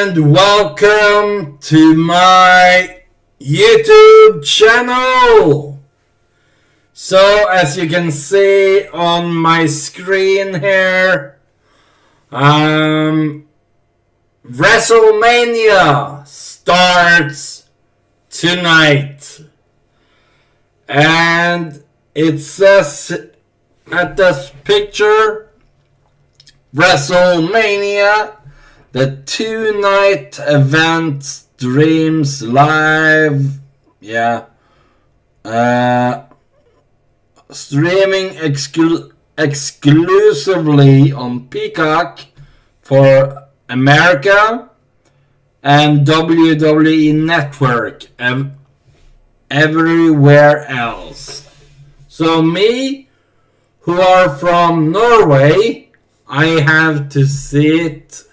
and welcome to my YouTube channel. So as you can see on my screen here, WrestleMania starts tonight, and it says at this picture, WrestleMania, the 2-night event streams live, streaming exclusively on Peacock for America and WWE Network everywhere else. So me, who are from Norway, I have to see it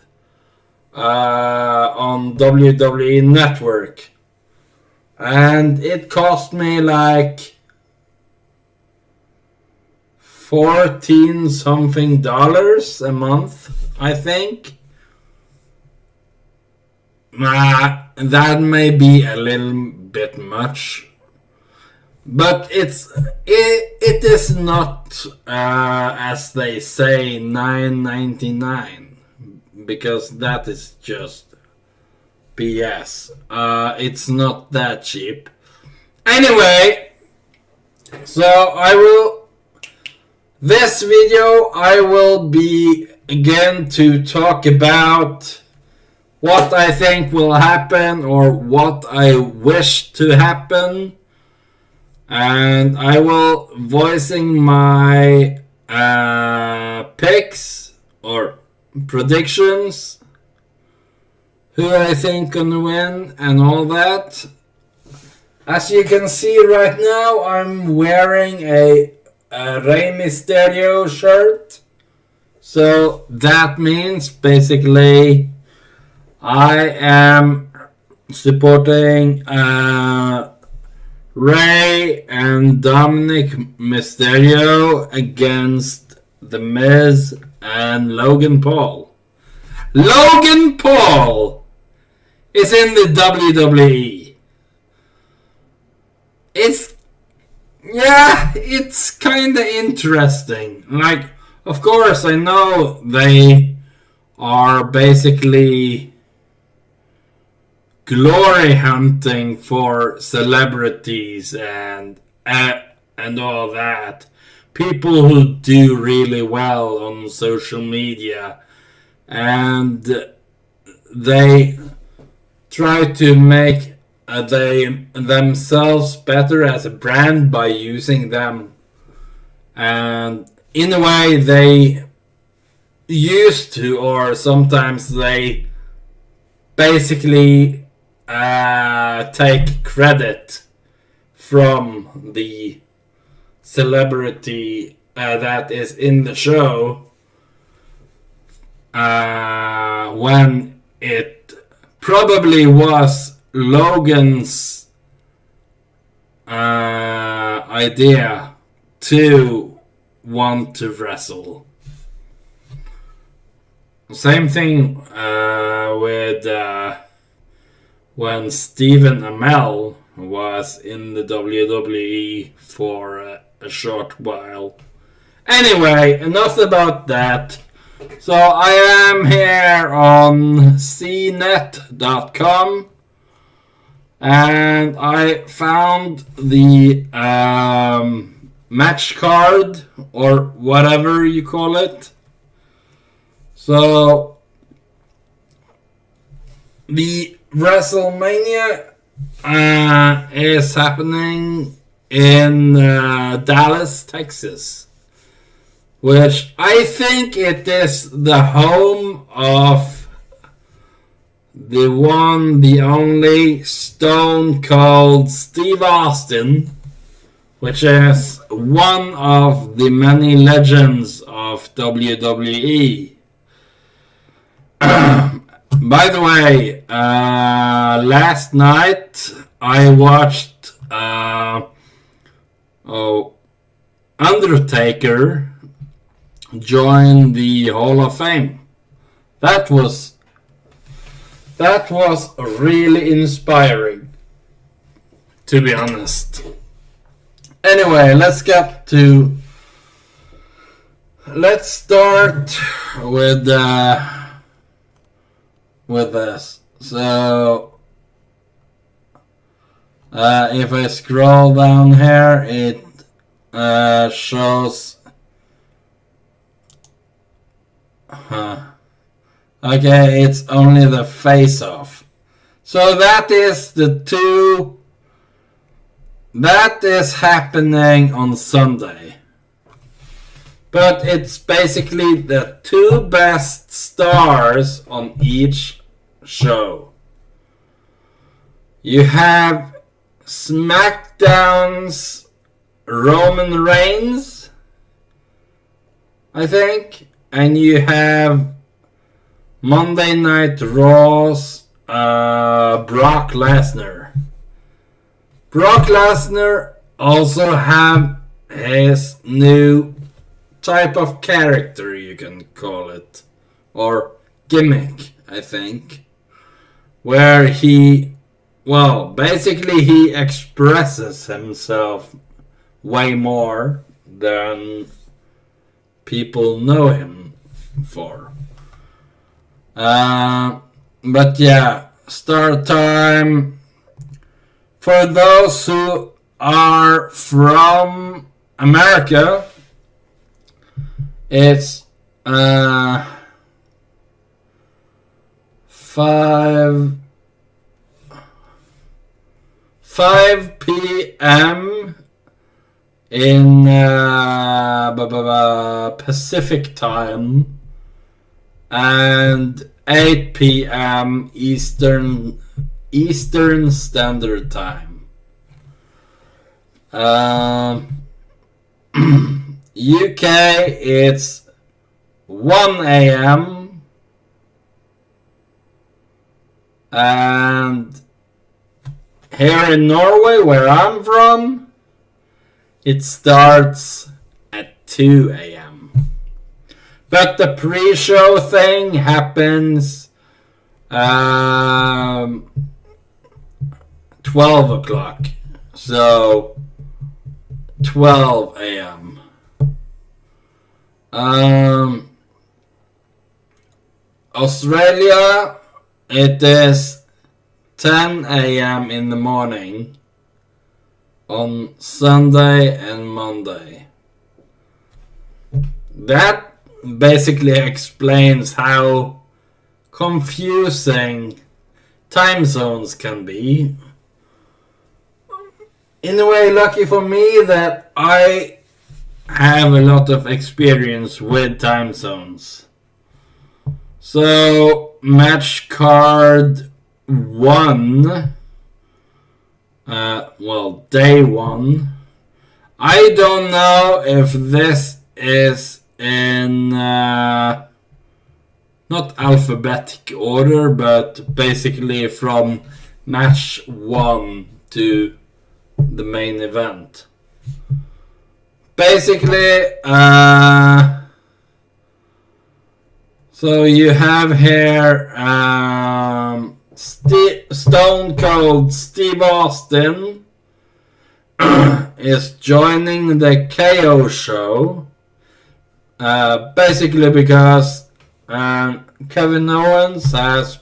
on WWE Network, and it cost me like $14 something a month, I think. That may be a little bit much, but it is not as they say $9.99, because that is just BS. It's not that cheap. Anyway, so this video I will be again to talk about what I think will happen or what I wish to happen, and I will voicing my picks or predictions, who I think gonna win and all that. As you can see right now, I'm wearing a Rey Mysterio shirt, so that means basically I am supporting Rey and Dominic Mysterio against The Miz and Logan Paul. Logan Paul is in the WWE. It's kinda interesting. Like, of course, I know they are basically glory hunting for celebrities and all that. People who do really well on social media, and they try to make themselves better as a brand by using them. And in a way they used to, or sometimes they basically take credit from the celebrity that is in the show when it probably was Logan's idea to want to wrestle. Same thing with when Stephen Amell was in the WWE for a short while. Anyway, enough about that. So I am here on cnet.com, and I found the match card, or whatever you call it. So the WrestleMania is happening in Dallas, Texas, which I think it is the home of the one, the only Stone Cold Steve Austin, which is one of the many legends of WWE. By the way, last night I watched Undertaker join the Hall of Fame. That was That was really inspiring, to be honest. Anyway, let's start with this. So if I scroll down here, it shows. Okay, it's only the face-off. So that is that is happening on Sunday. But it's basically the two best stars on each show. You have SmackDown's Roman Reigns, I think, and you have Monday Night Raw's Brock Lesnar. Brock Lesnar also have his new type of character, you can call it, or gimmick, I think, where basically he expresses himself way more than people know him for. But yeah, start time. For those who are from America, it's 5 p.m. in Pacific time and 8 p.m. Eastern Standard Time. UK, it's 1 a.m. and here in Norway, where I'm from, it starts at 2 a.m. But the pre-show thing happens 12 o'clock. So 12 a.m. Australia, it is 10 a.m. in the morning on Sunday and Monday. That basically explains how confusing time zones can be. In a way, lucky for me that I have a lot of experience with time zones. So, match card 1, day 1. I don't know if this is in not alphabetic order, but basically from match 1 to the main event. Basically, so you have here Stone Cold Steve Austin is joining the KO show, basically because Kevin Owens has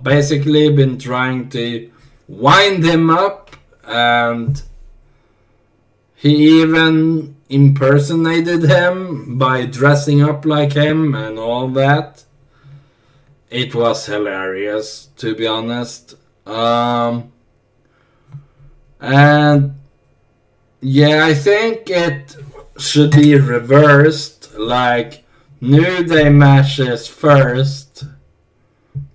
basically been trying to wind him up, and he even impersonated him by dressing up like him and all that. It was hilarious, to be honest. And yeah, I think it should be reversed, like New Day matches first.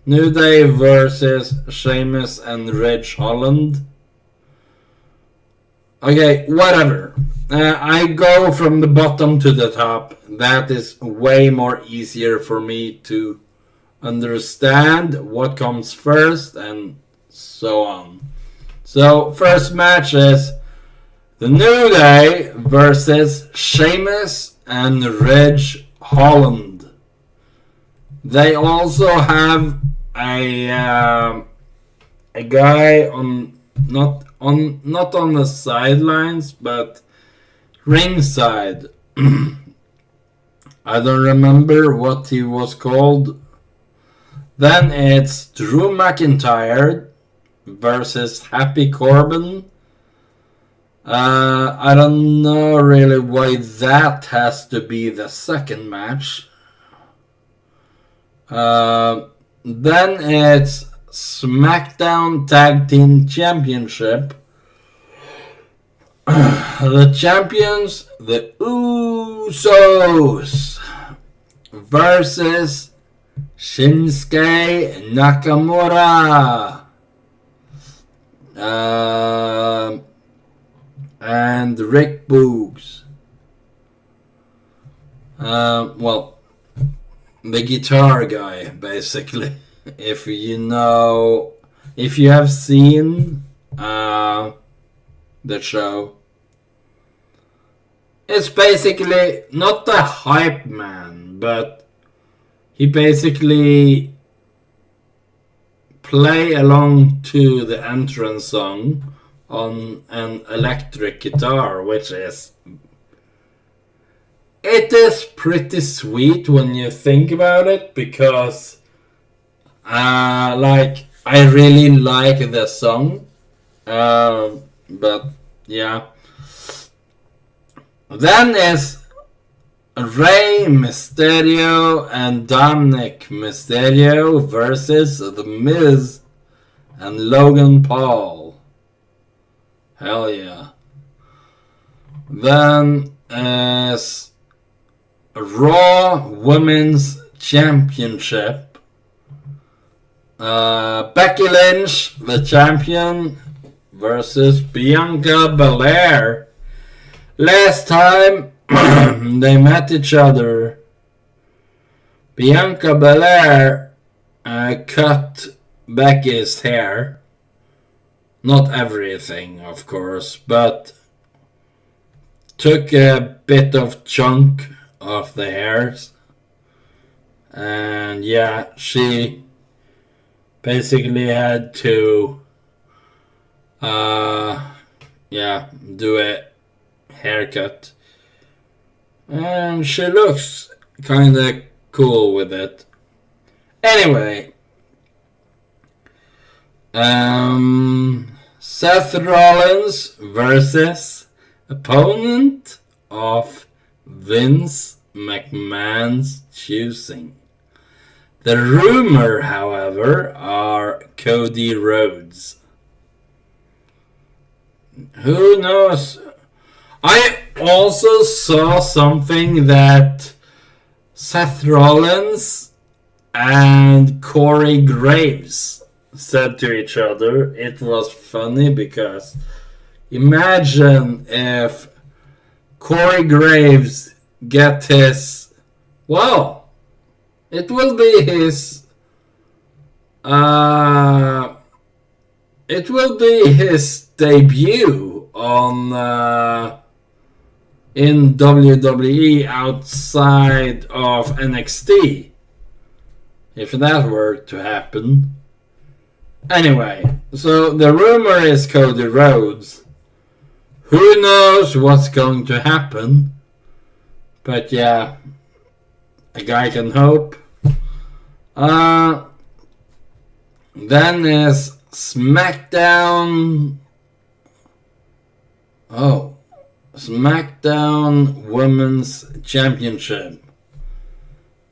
New Day versus Sheamus and Ridge Holland. Okay, whatever. I go from the bottom to the top. That is way more easier for me to understand what comes first and so on. So, first match is the New Day versus Sheamus and Ridge Holland. They also have a guy on not on the sidelines but ringside. I don't remember what he was called. Then it's Drew McIntyre versus Happy Corbin. I don't know really why that has to be the second match. Then it's SmackDown Tag Team Championship. The champions, the Usos, versus Shinsuke Nakamura and Rick Boogs. Well, the guitar guy, basically. If you have seen the show, it's basically not the hype man, but he basically play along to the entrance song on an electric guitar, which is pretty sweet when you think about it, because I really like the song, but yeah. Then is Rey Mysterio and Dominic Mysterio versus The Miz and Logan Paul. Hell yeah. Then is Raw Women's Championship. Becky Lynch, the champion, versus Bianca Belair. Last time they met each other, Bianca Belair cut Becky's hair. Not everything, of course, but took a bit of chunk of the hairs. And yeah, she basically had to do a haircut. And she looks kinda cool with it. Anyway, Seth Rollins versus opponent of Vince McMahon's choosing. The rumor, however, are Cody Rhodes. Who knows? I also saw something that Seth Rollins and Corey Graves said to each other. It was funny because imagine if Corey Graves get his, well, it will be his debut on in WWE outside of NXT, if that were to happen. Anyway, so the rumor is Cody Rhodes. Who knows what's going to happen? But yeah, a guy can hope. Then is SmackDown. Oh, SmackDown Women's Championship.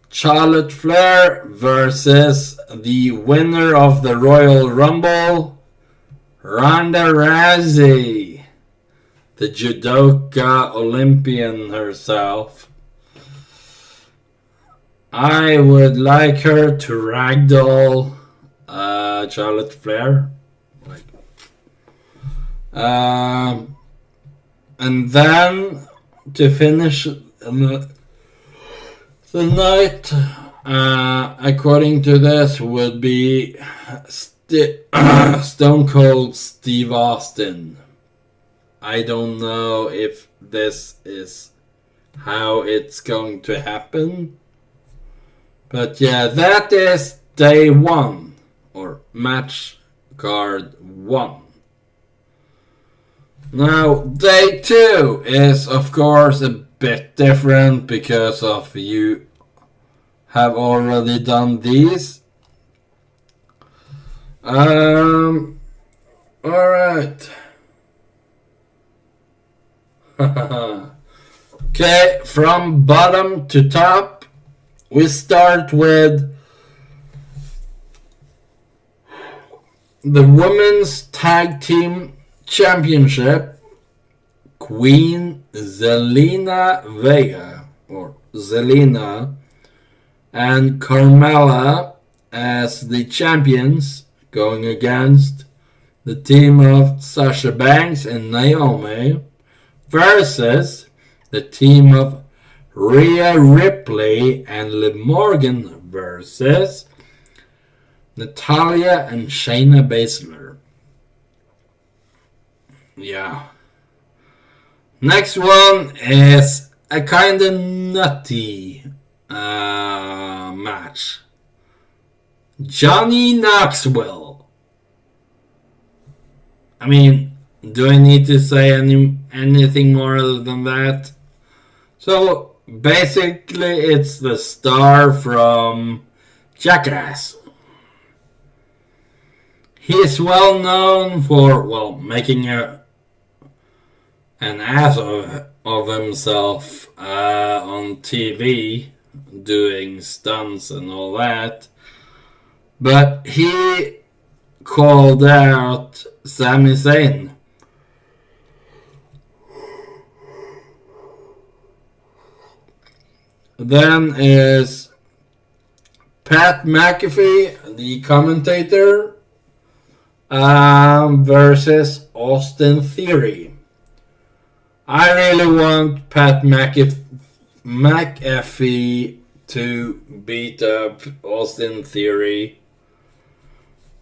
Charlotte Flair versus the winner of the Royal Rumble, Ronda Rousey, the judoka Olympian herself. I would like her to ragdoll Charlotte Flair. And then to finish the night, according to this, would be Stone Cold Steve Austin. I don't know if this is how it's going to happen. But yeah, that is day one. match card 1. Now, day 2 is of course a bit different because of you have already done these. Alright. Okay, from bottom to top, we start with the Women's Tag Team Championship, Queen Zelina Vega, or Zelina, and Carmella as the champions, going against the team of Sasha Banks and Naomi versus the team of Rhea Ripley and Liv Morgan versus Natalya and Shayna Baszler. Yeah. Next one is a kind of nutty match. Johnny Knoxville. I mean, do I need to say anything more than that? So, basically, it's the star from Jackass. He is well known for, making an ass of himself on TV, doing stunts and all that. But he called out Sami Zayn. Then is Pat McAfee, the commentator, versus Austin Theory. I really want Pat McAfee to beat up Austin Theory.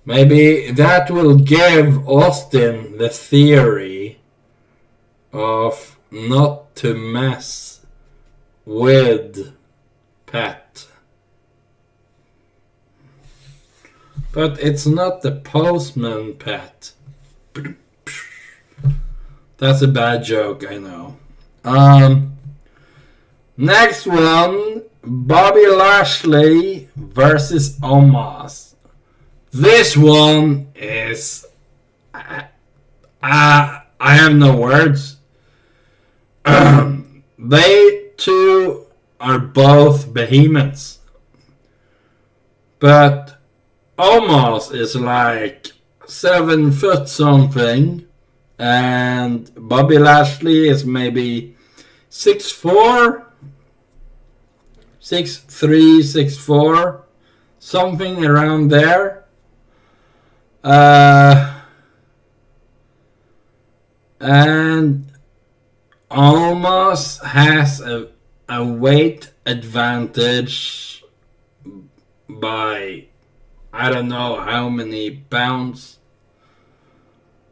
Maybe that will give Austin the theory of not to mess with Pat. But it's not the Postman Pat. That's a bad joke, I know. Next one, Bobby Lashley versus Omos. This one is... I have no words. They two are both behemoths. But Omos is like 7 foot something. And Bobby Lashley is maybe 6'4", 6'3", 6'4", something around there. And Omos has a weight advantage by I don't know how many pounds.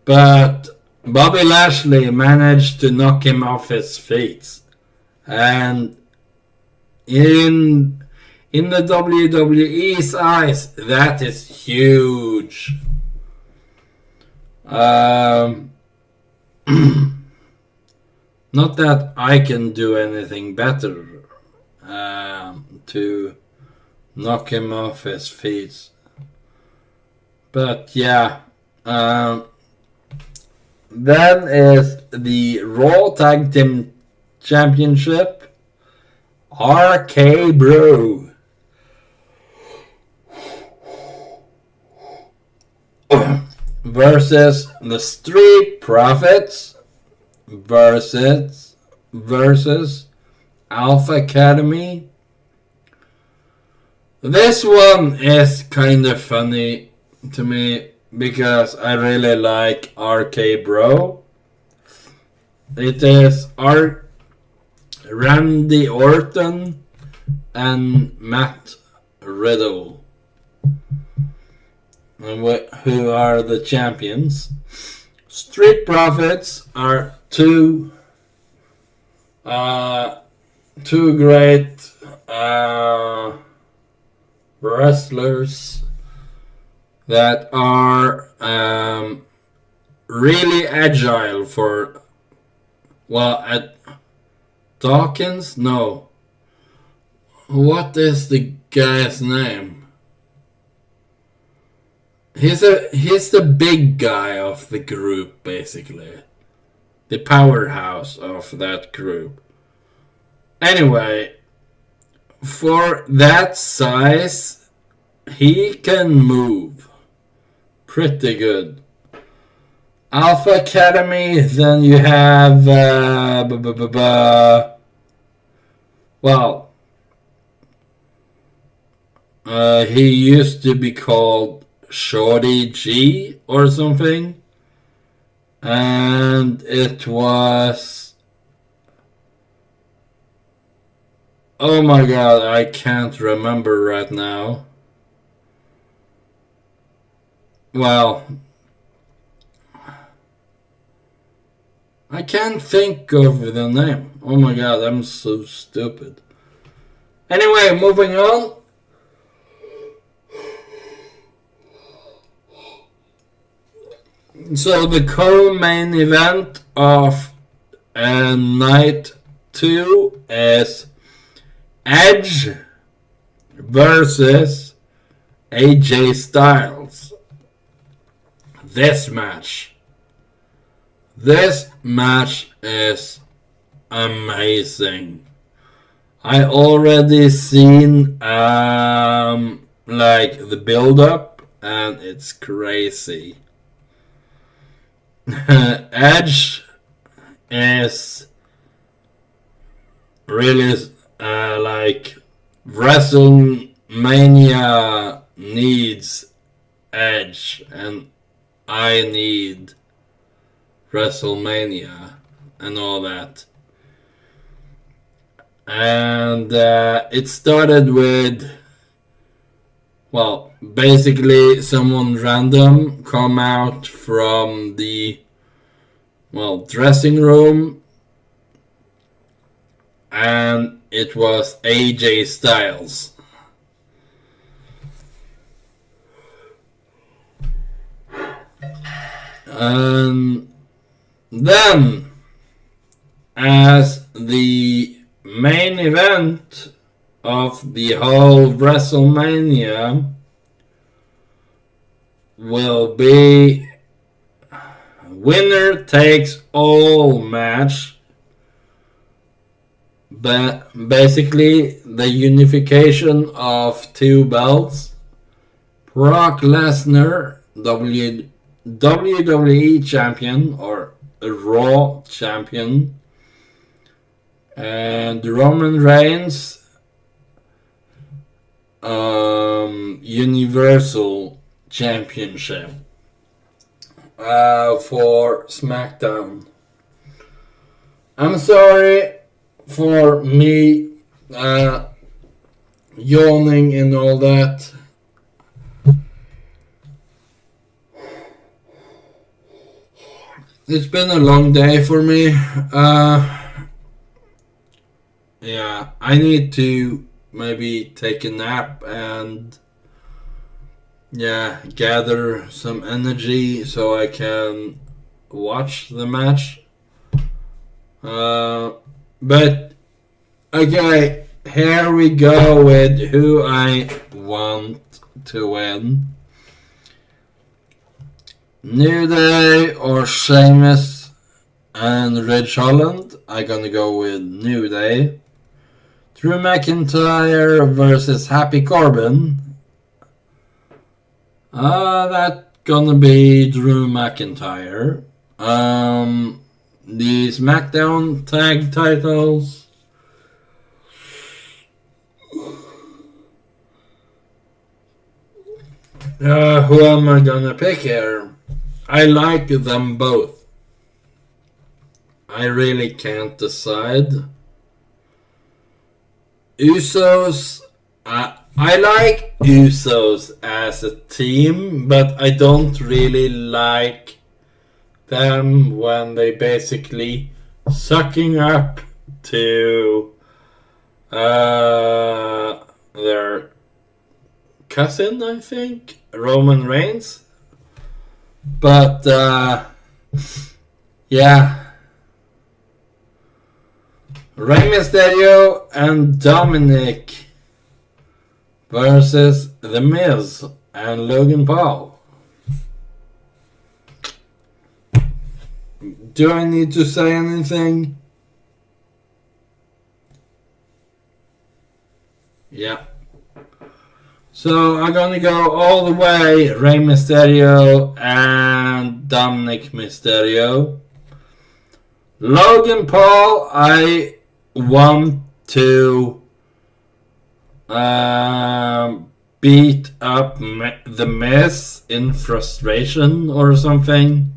But Bobby Lashley managed to knock him off his feet. And in the WWE's eyes, that is huge. Not that I can do anything better to knock him off his feet. But yeah. Then is the Raw Tag Team Championship, RK Bro versus the Street Profits versus Alpha Academy. This one is kind of funny to me because I really like RK Bro. It is Randy Orton and Matt Riddle, who are the champions. Street Profits are two great wrestlers that are really agile for, well, at Dawkins? No. What is the guy's name? He's the big guy of the group, basically. The powerhouse of that group. Anyway, for that size, he can move pretty good. Alpha Academy, then you have well, he used to be called Shorty G or something, and it was, oh my god, I can't remember right now. Well, I can't think of the name. Oh my god, I'm so stupid. Anyway, moving on. So the co-main event of night 2 is Edge versus AJ Styles. This match is amazing. I already seen like the build up, and it's crazy. Edge is really like WrestleMania needs Edge, and I need WrestleMania and all that. And it started with, well, basically someone random come out from the, well, dressing room, and it was AJ Styles. And then, as the main event of the whole WrestleMania will be winner takes all match, but basically the unification of two belts. Brock Lesnar, WWE champion or Raw champion, and Roman Reigns, Universal Championship for SmackDown. I'm sorry for me yawning and all that. It's been a long day for me. Yeah, I need to maybe take a nap and gather some energy so I can watch the match. But okay, here we go with who I want to win. New Day or Sheamus and Ridge Holland. I'm gonna go with New Day. Drew McIntyre versus Happy Corbin. That's gonna be Drew McIntyre. The SmackDown tag titles. Who am I gonna pick here? I like them both. I really can't decide. Usos. I like Usos as a team, but I don't really like them when they basically sucking up to their cousin, I think. Roman Reigns. But yeah, Rey Mysterio and Dominic versus The Miz and Logan Paul. Do I need to say anything? Yeah. So I'm gonna go all the way Rey Mysterio and Dominic Mysterio. Logan Paul, I want to beat up The Miz in frustration or something.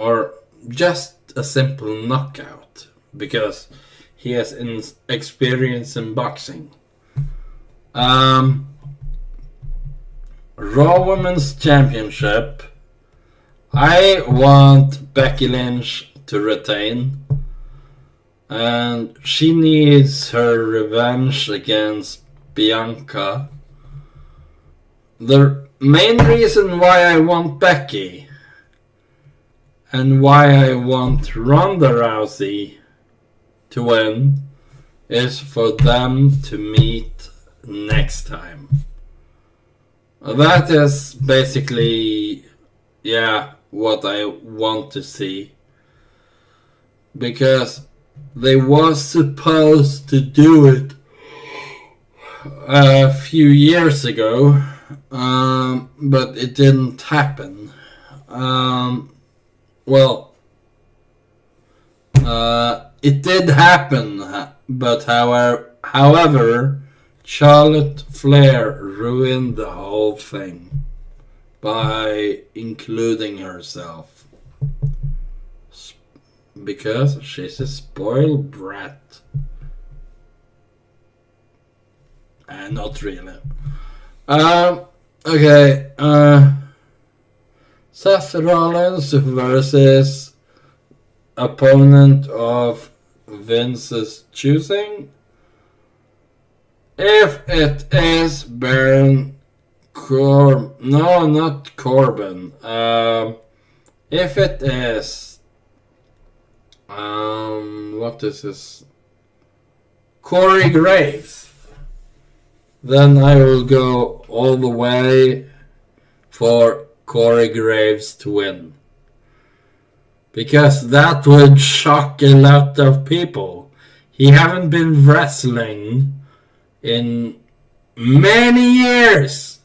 Or just a simple knockout, because he has experience in boxing. Raw Women's Championship. I want Becky Lynch to retain. And she needs her revenge against Bianca. The main reason why I want Becky and why I want Ronda Rousey to win is for them to meet next time. That is basically, yeah, what I want to see. Because they was supposed to do it a few years ago, but it didn't happen. It did happen, but however, Charlotte Flair ruined the whole thing by including herself. Because she's a spoiled brat. Not really. Okay. Seth Rollins versus opponent of Vince's choosing. If it is Baron Corbin. No, not Corbin. If it is... what is this? Corey Graves. Then I will go all the way for Corey Graves to win. Because that would shock a lot of people. He haven't been wrestling in many years.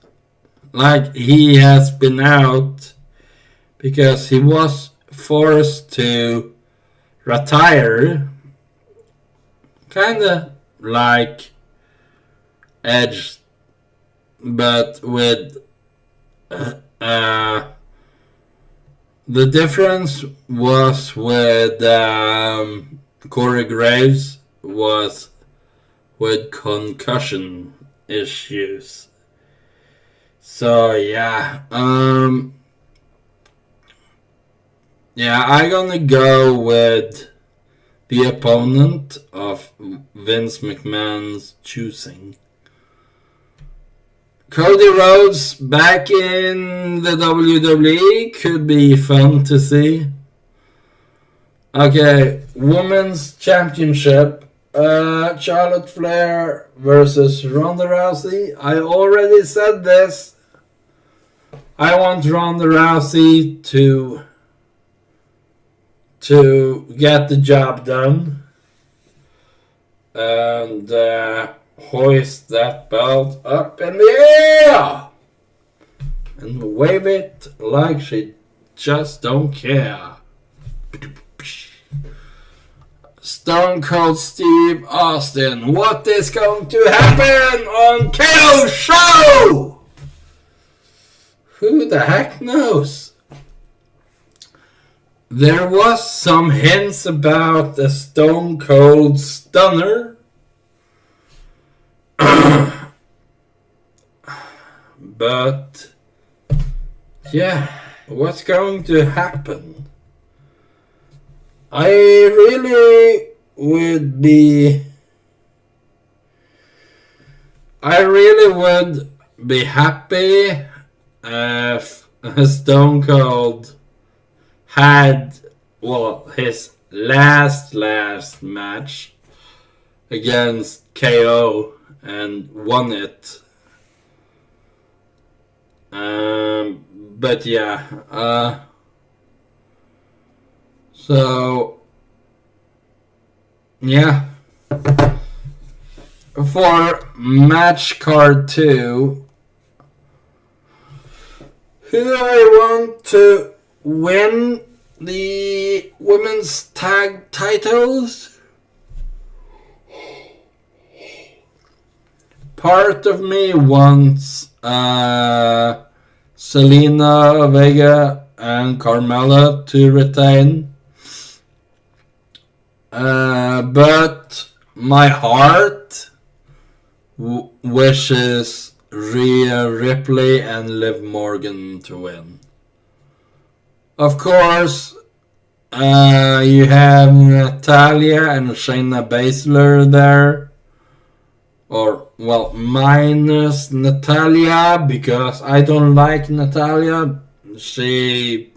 Like, he has been out because he was forced to retire. Kinda like Edge, but with the difference was with Corey Graves was with concussion issues. So yeah, I'm gonna go with the opponent of Vince McMahon's choosing. Cody Rhodes back in the WWE could be fun to see. Okay, Women's Championship. Charlotte Flair versus Ronda Rousey. I already said this. I want Ronda Rousey to get the job done and hoist that belt up in the air and wave it like she just don't care. Stone Cold Steve Austin. What is going to happen on KO Show? Who the heck knows? There was some hints about the Stone Cold Stunner. But yeah, what's going to happen? I really would be... I really would be happy if Stone Cold had, well, his last match against KO and won it. But yeah, so yeah, for match card 2, who do I want to win the women's tag titles? Part of me wants Selena Vega and Carmella to retain. But my heart wishes Rhea Ripley and Liv Morgan to win. Of course, you have Natalya and Shayna Baszler there. Or, well, minus Natalya, because I don't like Natalya. She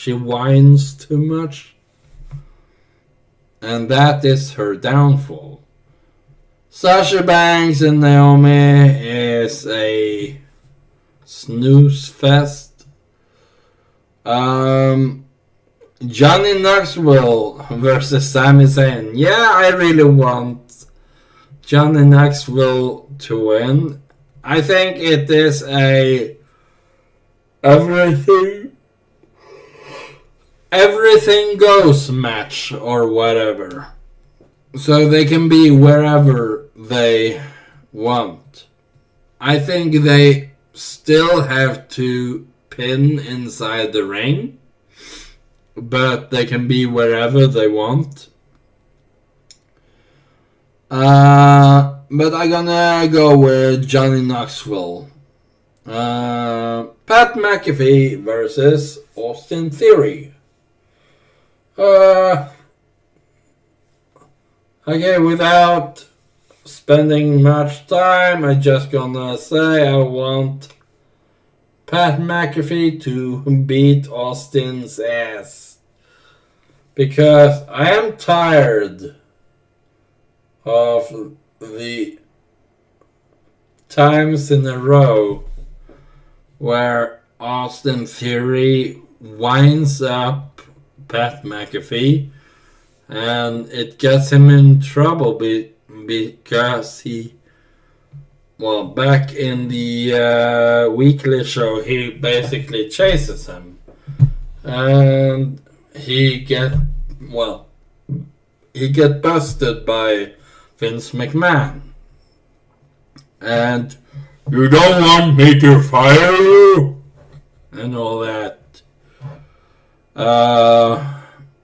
whines too much. And that is her downfall. Sasha Banks and Naomi is a snooze fest. Johnny Knoxville versus Sami Zayn. Yeah, I really want Johnny Knoxville to win. I think it is a everything goes match or whatever. So they can be wherever they want. I think they still have to pin inside the ring, but they can be wherever they want. But I'm gonna go with Johnny Knoxville. Pat McAfee versus Austin Theory. Okay, without spending much time, I'm just gonna say I want Pat McAfee to beat Austin's ass. Because I am tired of the times in a row where Austin Theory winds up Pat McAfee and it gets him in trouble because he, well, back in the weekly show, he basically chases him and he get busted by Vince McMahon. And you don't want me to fire you? And all that. But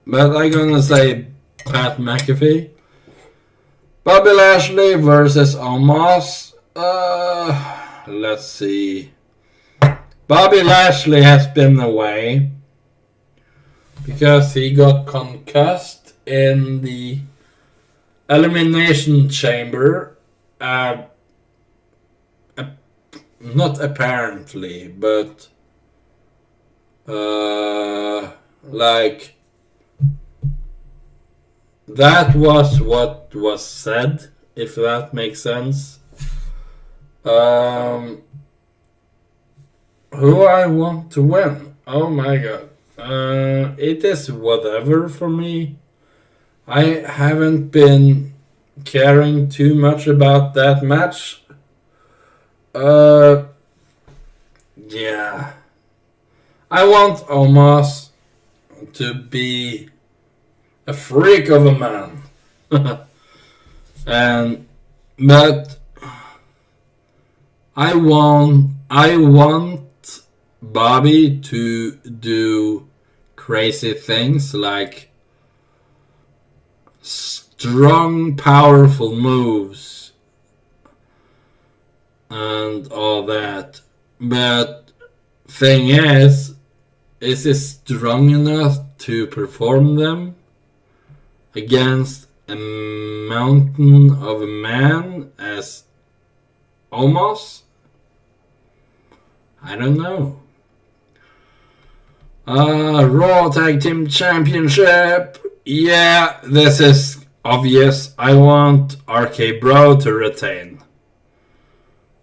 I'm gonna say Pat McAfee. Bobby Lashley versus Omos. Let's see. Bobby Lashley has been away because he got concussed in the Elimination Chamber. Not apparently, but like that was what was said, if that makes sense. Who I want to win? Oh my god. It is whatever for me. I haven't been caring too much about that match. Yeah. I want Omos to be a freak of a man. But I want Bobby to do crazy things like strong, powerful moves and all that. But thing is he strong enough to perform them against a mountain of a man as Omos? I don't know. Raw Tag Team Championship. Yeah, this is obvious. I want RK Bro to retain.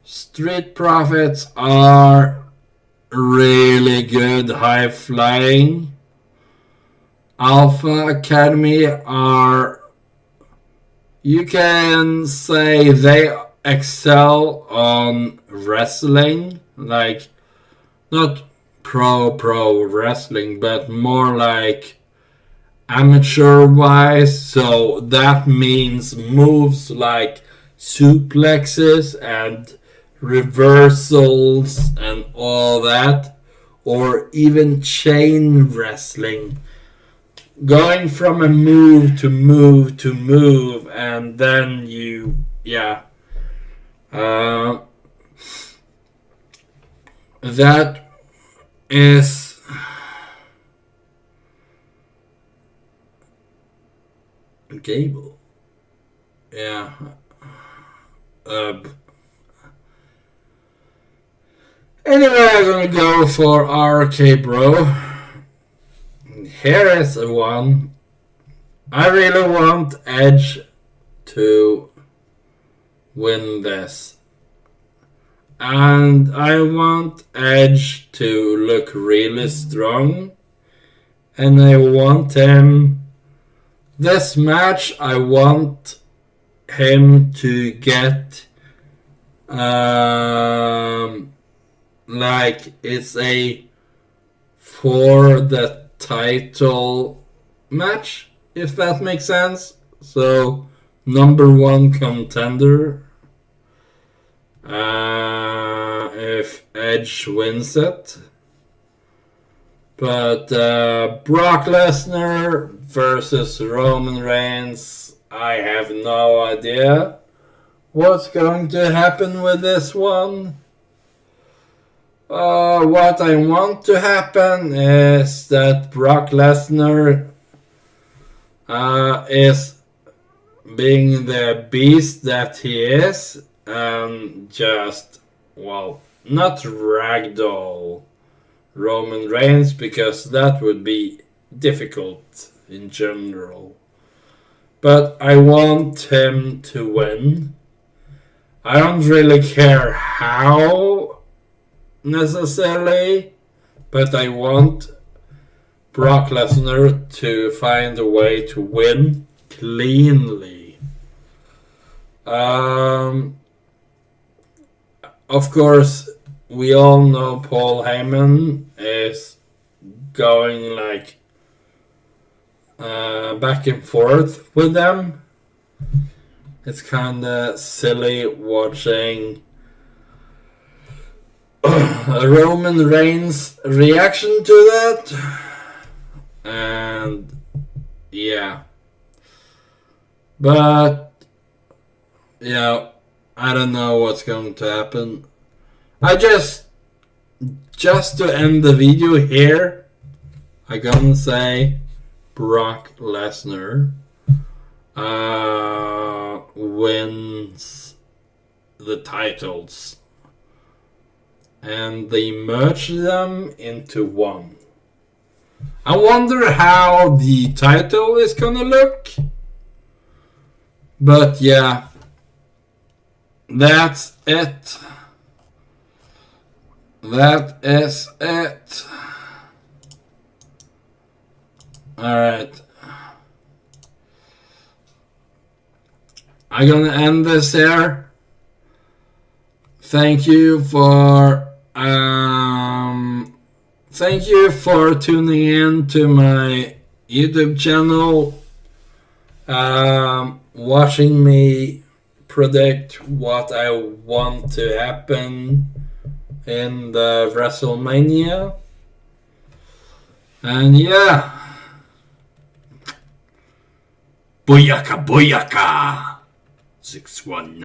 Street Profits are really good, high flying. Alpha Academy are, you can say they excel on wrestling, like not pro wrestling, but more like amateur wise. So that means moves like suplexes and reversals and all that, or even chain wrestling, going from a move to move to move, and then you, that is Gable. Yeah. Anyway, I'm gonna go for RK Bro. Here is one. I really want Edge to win this. And I want Edge to look really strong. And I want him... This match, I want him to get... like, it's a... for the title match, if that makes sense. So, #1 contender. If Edge wins it. But Brock Lesnar versus Roman Reigns, I have no idea what's going to happen with this one. What I want to happen is that Brock Lesnar is being the beast that he is, and just, well, not ragdoll Roman Reigns, because that would be difficult in general. But I want him to win. I don't really care how necessarily, but I want Brock Lesnar to find a way to win cleanly. Of course, we all know Paul Heyman is going like back and forth with them. It's kinda silly watching Roman Reigns' reaction to that. And yeah. But yeah, I don't know what's going to happen. I just to end the video here, I gonna say Brock Lesnar wins the titles, and they merge them into one. I wonder how the title is gonna look, but yeah, that's it. That is it. Alright. I'm gonna end this here. Thank you for tuning in to my YouTube channel, watching me predict what I want to happen in the WrestleMania. And yeah, booyaka booyaka 619.